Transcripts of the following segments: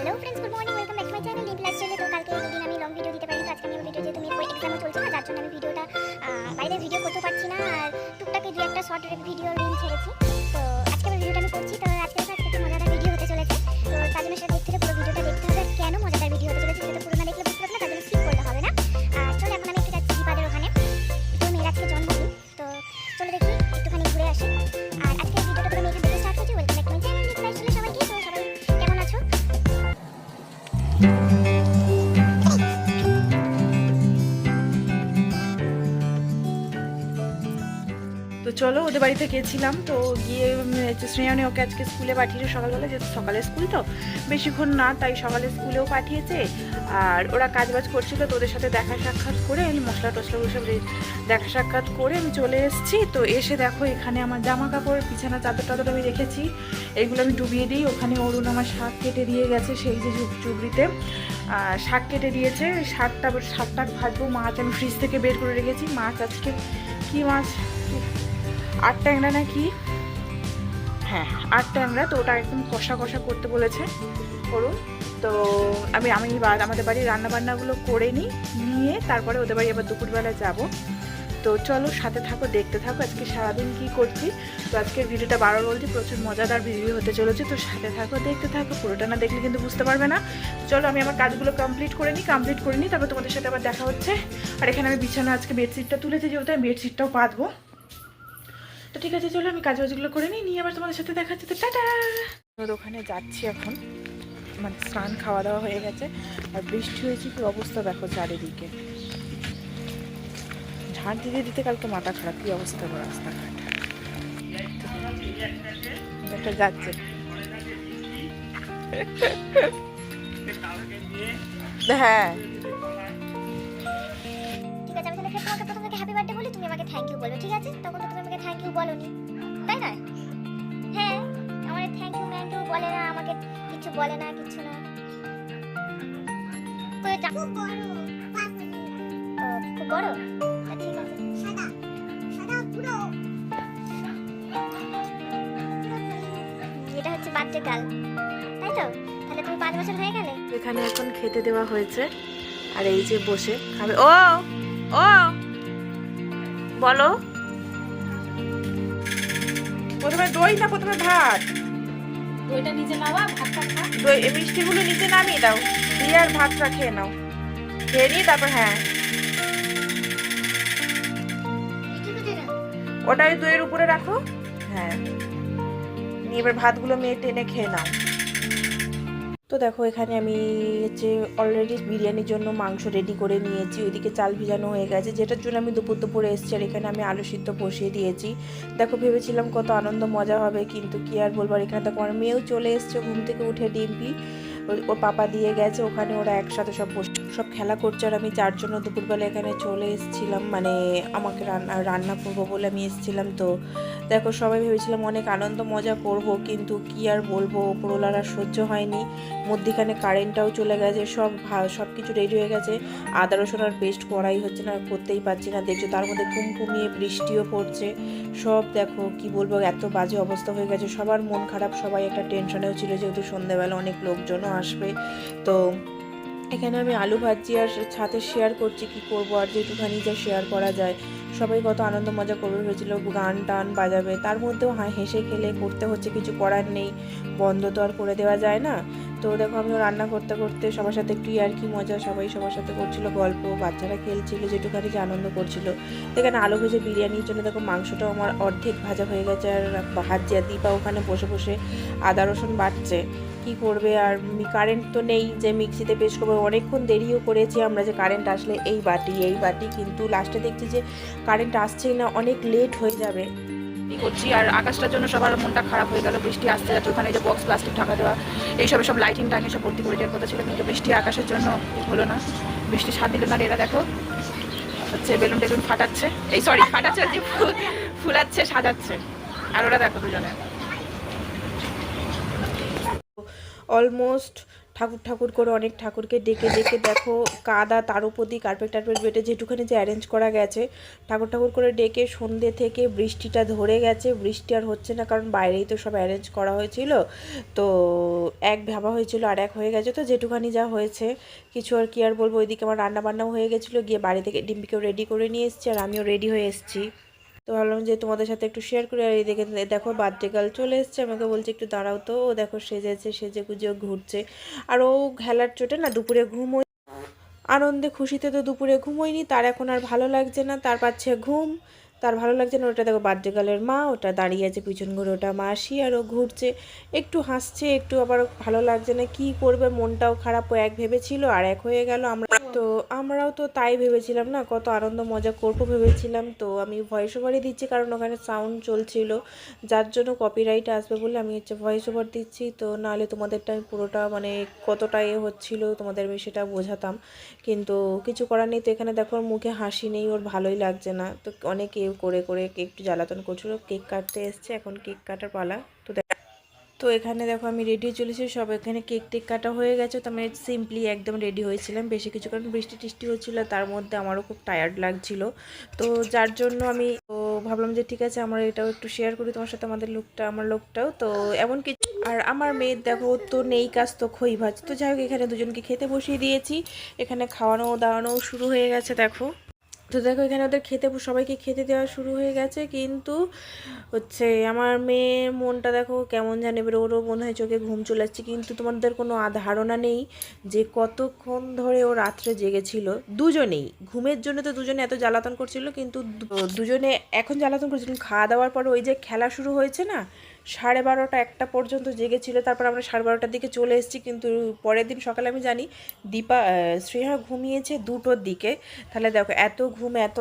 Hello friends, good morning, welcome back to my channel Limpy lifestyle. तो কালকে দুদিন আমি লং ভিডিও দিতে পারিনি, তো আজকে আমি ভিডিও যেহেতু মেয়ের এক্সামও চলছে না, যার জন্য আমি ভিডিওটা বাইরে ভিডিও করতে পারছি না, আর টুকটাকে দুই একটা শর্ট ভিডিও রিল ছেড়েছি। তো আজকে আমি ভিডিওটা আমি করছি, তো আজকে একটা মজাদার ভিডিও হতে চলেছে। তো তার জন্য সেটা দেখতে হলে পুরো ভিডিওটা দেখতে হবে। কেন মজাদার ভিডিও হতে চলেছে সেটা পুরো না দেখলে বুঝতে পারবে না, তার জন্য স্কিপ করলে হবে না। চলো এখন আমি একটু যাচ্ছি দীপাদের ওখানে, তো মেয়ের আজকে জন্মদিন, তো চলো দেখি একটুখানি ঘুরে আসি। আর আজকে ভিডিওটা পুরো মেয়েকে দেখে স্টার্ট করছি। Welcome back to my channel Limpi lifestyle সবাইকে। তো সবাই কেমন আছো? তো চলো ওদের বাড়িতে গেছিলাম, তো গিয়ে শ্রেয়ানি ওকে আজকে স্কুলে পাঠিয়েছে সকালবেলা, যেহেতু সকালে স্কুল তো বেশিক্ষণ না, তাই সকালে স্কুলেও পাঠিয়েছে। আর ওরা কাজবাজ করছিল, তো ওদের সাথে দেখা সাক্ষাৎ করে আমি মশলা টশলাগুলো সব দেখা সাক্ষাৎ করে আমি চলে এসেছি। তো এসে দেখো এখানে আমার জামা কাপড়, বিছানা চাদর টাদর আমি রেখেছি, এইগুলো আমি ডুবিয়ে দিই। ওখানে অরুণ আমার শাক কেটে দিয়ে গেছে, সেই যে চুবড়িতে শাক কেটে দিয়েছে। শাকটা ভাজবো, মাছ আমি ফ্রিজ থেকে বের করে রেখেছি। মাছ আজকে কী মাছ, আট ট্যাংরা না কি, হ্যাঁ আট ট্যাংরা। তো ওটা একদম কষা কষা করতে বলেছে করুন। তো আমি আমাদের বাড়ির রান্নাবান্নাগুলো করে নিয়ে তারপরে ওদের বাড়ি আবার দুপুরবেলা যাব। তো চলো সাথে থাকো, দেখতে থাকো আজকে সারাদিন কি করছি। তো আজকের ভিডিওটা বারবার বলছি, প্রচুর মজাদার ভিডিও হতে চলেছে। তো সাথে থাকো, দেখতে থাকো, পুরোটা না দেখলে কিন্তু বুঝতে পারবে না। চলো আমি আমার কাজগুলো কমপ্লিট করে নিই, তারপর তোমাদের সাথে আবার দেখা হচ্ছে। আর এখানে আমি বিছানা আজকে বেডশিটটা তুলেছি, যেহেতু আমি বেডশিটটাও পাতবো। তো ঠিক আছে, চলো আমি কাজবাজগুলো করে নিয়ে আবার তোমাদের সাথে দেখা হচ্ছে। তো টাটা। ওখানে যাচ্ছি এখন, মানে স্নান খাওয়া দাওয়া হয়ে গেছে, আর বৃষ্টি হয়েছে, কি অবস্থা দেখো চারিদিকে। ঝাড় দিতে দিতে কালকে মাথা খারাপ, কি অবস্থা করে রাস্তাঘাট। একটা যাচ্ছে, হ্যাঁ ঠিক আছে, আমি তাহলে তোমাকে প্রথম থেকে হ্যাপি বার্থডে বলি, তুমি আমাকে থ্যাংক ইউ বলবে, ঠিক আছে? তখন তো তুমি আমাকে থ্যাংক ইউ বলোনি, তাই না? হ্যাঁ, আমার থ্যাংক ইউ বলে না, আমাকে কিছু বলে না, কিছু না। খুব বড়, খুব বড়, ঠিক আছে। সাদা সাদা পুরো, এটা হচ্ছে বার্থডে গার্ল, তাই তো? তাহলে তুমি 5 বছর হয়ে গেলে। এখানে এখন খেতে দেওয়া হয়েছে, আর এই যে বসে খাবে। ও ও বলো, প্রথমে দই না প্রথমে ভাত? দইটা নিচে নাও, ভাতটা খা। দই মিষ্টিগুলো নিচে নামিয়ে দাও, দিয়ে আর ভাতটা খেয়ে নাও, খেয়ে নিয়ে তারপর হ্যাঁ ওটাই দইয়ের উপরে রাখো। হ্যাঁ, নিয়ে এবার ভাতগুলো মেয়ে টেনে খেয়ে নাও। তো দেখো এখানে আমি হচ্ছে অলরেডি বিরিয়ানির জন্য মাংস রেডি করে নিয়েছি, ওইদিকে চাল ভিজানো হয়ে গেছে, যেটার জন্য আমি দুপুরে এসেছি। আর এখানে আমি আলু সিদ্ধ বসিয়ে দিয়েছি। দেখো ভেবেছিলাম কত আনন্দ মজা হবে, কিন্তু কি আর বলবার, এখানে দেখো আমার মেয়েও চলে এসছে ঘুম থেকে উঠে, ডিম্পি ওর পাপা দিয়ে গেছে, ওখানে ওরা একসাথে সব খেলা করছে। আর আমি যার জন্য দুপুরবেলা এখানে চলে এসেছিলাম, মানে আমাকে রান্না করবো বলে আমি এসেছিলাম। তো দেখো সবাই ভেবেছিলাম অনেক আনন্দ মজা করব, কিন্তু কি আর বলবো, ওপরওয়ালার আর সহ্য হয়নি। মধ্যিখানে কারেন্টটাও চলে গেছে, সব কিছু রেডি হয়ে গেছে, আদা রসুন আর পেস্ট করাই হচ্ছে না, করতেই পারছি না। দেখছো তার মধ্যে ঘুমিয়ে বৃষ্টিও পড়ছে, সব দেখো কি বলবো, এত বাজে অবস্থা হয়ে গেছে। সবার মন খারাপ, সবাই একটা টেনশনেও ছিল, যেহেতু সন্ধ্যেবেলা অনেক লোকজনও আসবে। তো এখানে আমি আলু ভাজি আর ছাতে শেয়ার করছি, কি করব, আর যেটুখানি যা শেয়ার করা যায়। সবাই কত আনন্দ মজা করবে হয়েছিল, গান টান বাজাবে, তার মধ্যেও হেসে খেলে করতে হচ্ছে, কিছু করার নেই, বন্ধ তো আর করে দেওয়া যায় না। তো দেখো আমিও রান্না করতে করতে সবার সাথে একটু আর কি মজা, সবাই সবার সাথে করছিল গল্প, বাচ্চারা খেলছিল, যেটুখানি যে আনন্দ করছিল। এখানে আলু ভেজে বিরিয়ানির জন্য দেখো মাংসটাও আমার অর্ধেক ভাজা হয়ে গেছে, আর ভাজি আর দীপা ওখানে বসে বসে আদা রসুন বাটছে। কি করবে, আর কারেন্ট তো নেই যে মিক্সিতে পেস্ট করবো, অনেকক্ষণ দেরিও করেছি আমরা, যে কারেন্ট আসলে এই বাটি, কিন্তু লাস্টে দেখছি যে কারেন্ট আসছেই না, অনেক লেট হয়ে যাবে করছি। আর আকাশটার জন্য সবার মনটা খারাপ হয়ে গেল, বৃষ্টি আসতে যাচ্ছে, ওখানে যে বক্স প্লাস্টিক ঢাকা দেওয়া, এইসব সব লাইটিং টাইটিং সব ভর্তি করে দেওয়ার কথা ছিল, কিন্তু বৃষ্টি আকাশের জন্য হলো না। বৃষ্টি সাথ দিল না। এরা দেখো হচ্ছে বেলুন টেলুন ফাটাচ্ছে, ফাটাচ্ছে যে ফুলাচ্ছে, সাজাচ্ছে। আর ওরা দেখো দুজনে অলমোস্ট ঠাকুর ঠাকুর করে অনেক ঠাকুরকে ডেকে ডেকে দেখো কাদা তার উপর দিয়ে কার্পেট টার্পেট বেটে যেটুখানি যে অ্যারেঞ্জ করা গেছে ঠাকুর ঠাকুর করে ডেকে সন্ধ্যে থেকে বৃষ্টিটা ধরে গেছে। বৃষ্টি আর হচ্ছে না, কারণ বাইরেই তো সব অ্যারেঞ্জ করা হয়েছিল। তো এক ভাবা হয়েছিল আর এক হয়ে গেছে, তো যেটুখানি যা হয়েছে কিছু আর কি আর বলবো। ওইদিকে আমার রান্নাবান্নাও হয়ে গেছিলো, গিয়ে বাড়ি থেকে ডিম্পিকেও রেডি করে নিয়ে এসেছি আর আমিও রেডি হয়ে এসেছি। তো ভাবলাম যে তোমাদের সাথে একটু শেয়ার করি। আর এই দেখো বার্থডে গার্ল চলে এসছে, আমাকে বলছে একটু দাঁড়াও। তো ও দেখো সেজেছে, সেজে গুজেও ঘুরছে। আর ও খেলার চোটে না দুপুরে ঘুমোয়, আনন্দে খুশিতে তো দুপুরে ঘুমোয়নি, তার এখন আর ভালো লাগছে না, তার পাচ্ছে ঘুম, তার ভালো লাগছে না। ওটা দেখো বার্থডে গার্লের মা, ওটা দাঁড়িয়ে আছে পিছন ঘুরে, ওটা মাসি। আর ও ঘুরছে, একটু হাসছে, একটু আবার ভালো লাগছে না, কি করবে, মনটাও খারাপ। ও এক ভেবেছিল আর এক হয়ে গেল। আমরাও তো তাই ভেবেছিলাম না, কত আনন্দ মজা করবো ভেবেছিলাম। তো আমি ভয়েস ওভারই দিচ্ছি, কারণ ওখানে সাউন্ড চলছিল, যার জন্য কপিরাইট আসবে বলে আমি ভয়েস ওভার দিচ্ছি। তো নাহলে তোমাদেরটা আমি পুরোটা মানে কতটা হচ্ছিল তোমাদের আমি সেটা বোঝাতাম, কিন্তু কিছু করার নেই। তো এখানে দেখো ওর মুখে হাসি নেই, ওর ভালোই লাগছে না। তো অনেক করে করে একটু জ্বালাতন করছিল। কেক কাটতে এসছে, এখন কেক কাটার পালা। তো এখানে দেখো আমি রেডি চলেছি সব, এখানে কেক টেক কাটা হয়ে গেছে। তো আমি সিম্পলি একদম রেডি হয়েছিলাম, বেশি কিছু, কারণ বৃষ্টি টিষ্টি হচ্ছিলো, তার মধ্যে আমারও খুব টায়ার্ড লাগছিল। তো যার জন্য আমি ভাবলাম যে ঠিক আছে আমার এটাও একটু শেয়ার করি তোমার সাথে, আমাদের লুকটা, আমার লোকটাও। তো এমন কিছু। আর আমার মেয়ের দেখো তো নেই কাজ, তো খই ভাজ। তো যাই হোক এখানে দুজনকে খেতে বসিয়ে দিয়েছি, এখানে খাওয়ানো দাওয়ানো শুরু হয়ে গেছে দেখো। তো দেখো এখানে ওদের সবাইকে খেতে দেওয়া শুরু হয়ে গেছে, কিন্তু হচ্ছে আমার মেয়ের মনটা দেখো কেমন জানে, এবার ওরও মনে হয় চোখে ঘুম চলে আসছে। কিন্তু তোমাদের কোনো ধারণা নেই যে কতক্ষণ ধরে ও রাত্রে জেগেছিল। দুজনেই ঘুমের জন্য তো দুজনে এত জ্বালাতন করছিল, কিন্তু দুজনে এখন জ্বালাতন করছিল। খাওয়া দাওয়ার পর ওই যে খেলা শুরু হয়েছে না, 12:30 1টা পর্যন্ত জেগেছিল। তারপর আমরা 12:30টার দিকে চলে এসেছি। কিন্তু পরের দিন সকালে আমি জানি শ্রেয়া ঘুমিয়েছে 2টোর দিকে। তাহলে দেখো এত ঘুম এত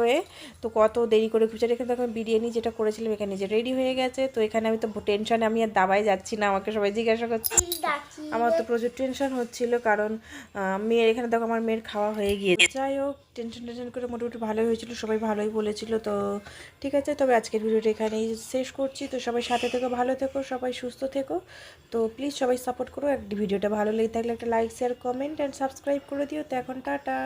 তো কত দেরি করে ঘুরছে। এখানে দেখো বিরিয়ানি যেটা করেছিলাম এখানে যে রেডি হয়ে গেছে। তো এখানে আমি তো টেনশনে আমি আর দাবায় যাচ্ছি না, আমাকে সবাই জিজ্ঞাসা করছে। আমার তো প্রচুর টেনশন হচ্ছিল, কারণ মেয়ের এখানে দেখো আমার মেয়ের খাওয়া হয়ে গিয়েছে। যাই হোক টেনশন করে মোটামুটি ভালোই হয়েছিল, সবাই ভালোই বলেছিল। তো ঠিক আছে, তবে আজকের ভিডিওটা এখানেই শেষ করছি। তো সবাই সাথে থেকো, ভালো থেকো, সবাই সুস্থ থেকো। তো প্লিজ সবাই সাপোর্ট করো। ভিডিওটা ভালো লেগে থাকলে একটা like share comment and subscribe করে দিও। তো এখন টাটা।